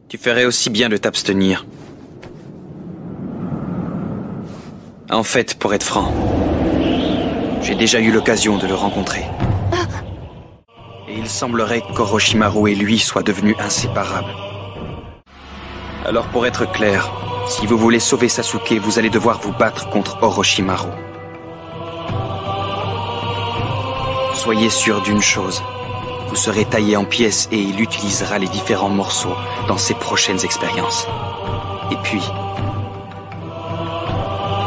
Tu ferais aussi bien de t'abstenir. En fait, pour être franc, j'ai déjà eu l'occasion de le rencontrer. Et il semblerait qu'Orochimaru et lui soient devenus inséparables. Alors pour être clair, si vous voulez sauver Sasuke, vous allez devoir vous battre contre Orochimaru. Soyez sûr d'une chose, vous serez taillé en pièces et il utilisera les différents morceaux dans ses prochaines expériences. Et puis...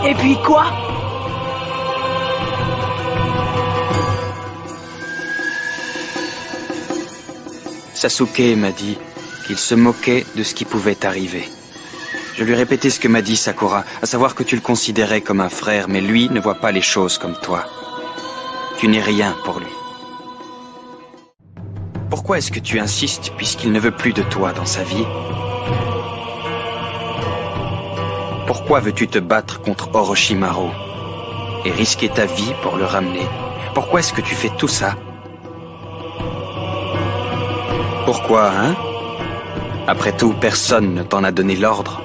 Et puis quoi? Sasuke m'a dit qu'il se moquait de ce qui pouvait arriver. Je lui ai répété ce que m'a dit Sakura, à savoir que tu le considérais comme un frère, mais lui ne voit pas les choses comme toi. Tu n'es rien pour lui. Pourquoi est-ce que tu insistes puisqu'il ne veut plus de toi dans sa vie? Pourquoi veux-tu te battre contre Orochimaru et risquer ta vie pour le ramener? Pourquoi est-ce que tu fais tout ça? Pourquoi, hein? Après tout, personne ne t'en a donné l'ordre.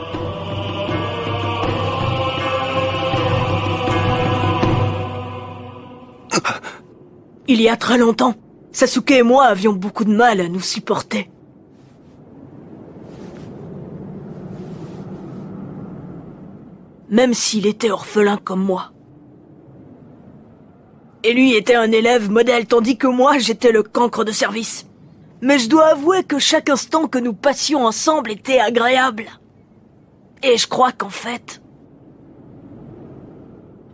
Il y a très longtemps, Sasuke et moi avions beaucoup de mal à nous supporter. Même s'il était orphelin comme moi. Et lui était un élève modèle, tandis que moi, j'étais le cancre de service. Mais je dois avouer que chaque instant que nous passions ensemble était agréable. Et je crois qu'en fait...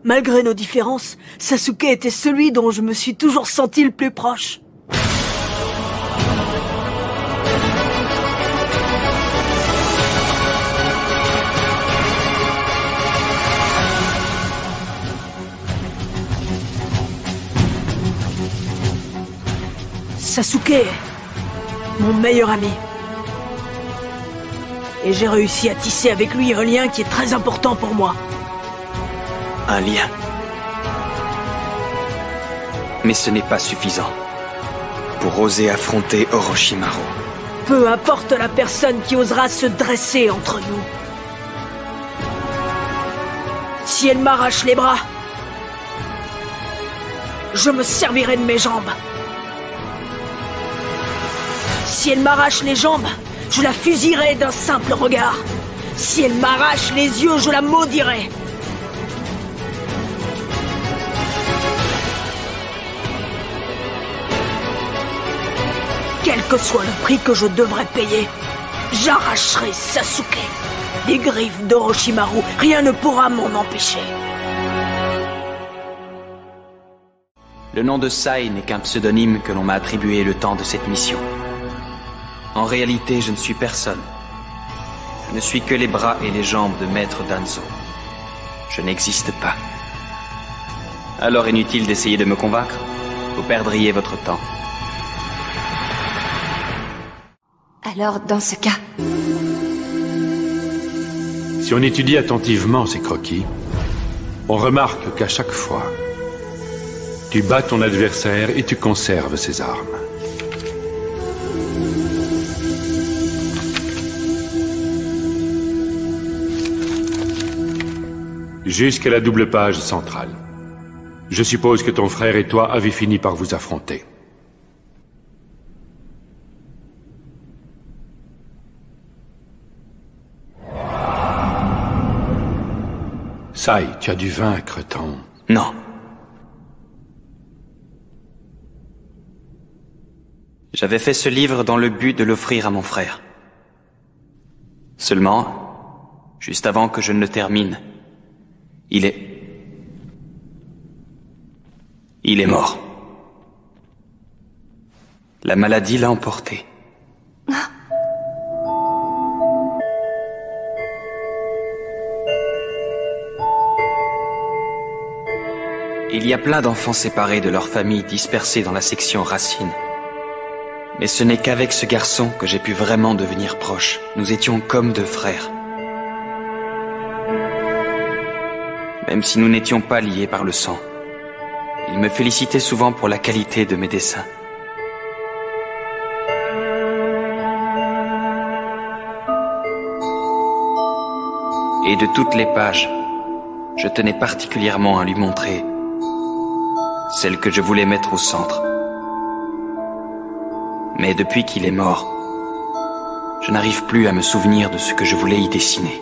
Malgré nos différences, Sasuke était celui dont je me suis toujours senti le plus proche. Sasuke est mon meilleur ami. Et j'ai réussi à tisser avec lui un lien qui est très important pour moi. Un lien. Mais ce n'est pas suffisant pour oser affronter Orochimaru. Peu importe la personne qui osera se dresser entre nous. Si elle m'arrache les bras, je me servirai de mes jambes. Si elle m'arrache les jambes, je la fusillerai d'un simple regard. Si elle m'arrache les yeux, je la maudirai. Quel que soit le prix que je devrais payer, j'arracherai Sasuke des griffes d'Orochimaru. Rien ne pourra m'en empêcher. Le nom de Sai n'est qu'un pseudonyme que l'on m'a attribué le temps de cette mission. En réalité, je ne suis personne. Je ne suis que les bras et les jambes de Maître Danzo. Je n'existe pas. Alors inutile d'essayer de me convaincre. Vous perdriez votre temps. Alors, dans ce cas... Si on étudie attentivement ces croquis, on remarque qu'à chaque fois, tu bats ton adversaire et tu conserves ses armes. Jusqu'à la double page centrale. Je suppose que ton frère et toi avez fini par vous affronter. Sai, tu as dû vaincre ton... Non. J'avais fait ce livre dans le but de l'offrir à mon frère. Seulement, juste avant que je ne le termine, il est mort. La maladie l'a emporté. Il y a plein d'enfants séparés de leur famille dispersés dans la section racine. Mais ce n'est qu'avec ce garçon que j'ai pu vraiment devenir proche. Nous étions comme deux frères. Même si nous n'étions pas liés par le sang. Il me félicitait souvent pour la qualité de mes dessins. Et de toutes les pages, je tenais particulièrement à lui montrer celle que je voulais mettre au centre. Mais depuis qu'il est mort, je n'arrive plus à me souvenir de ce que je voulais y dessiner.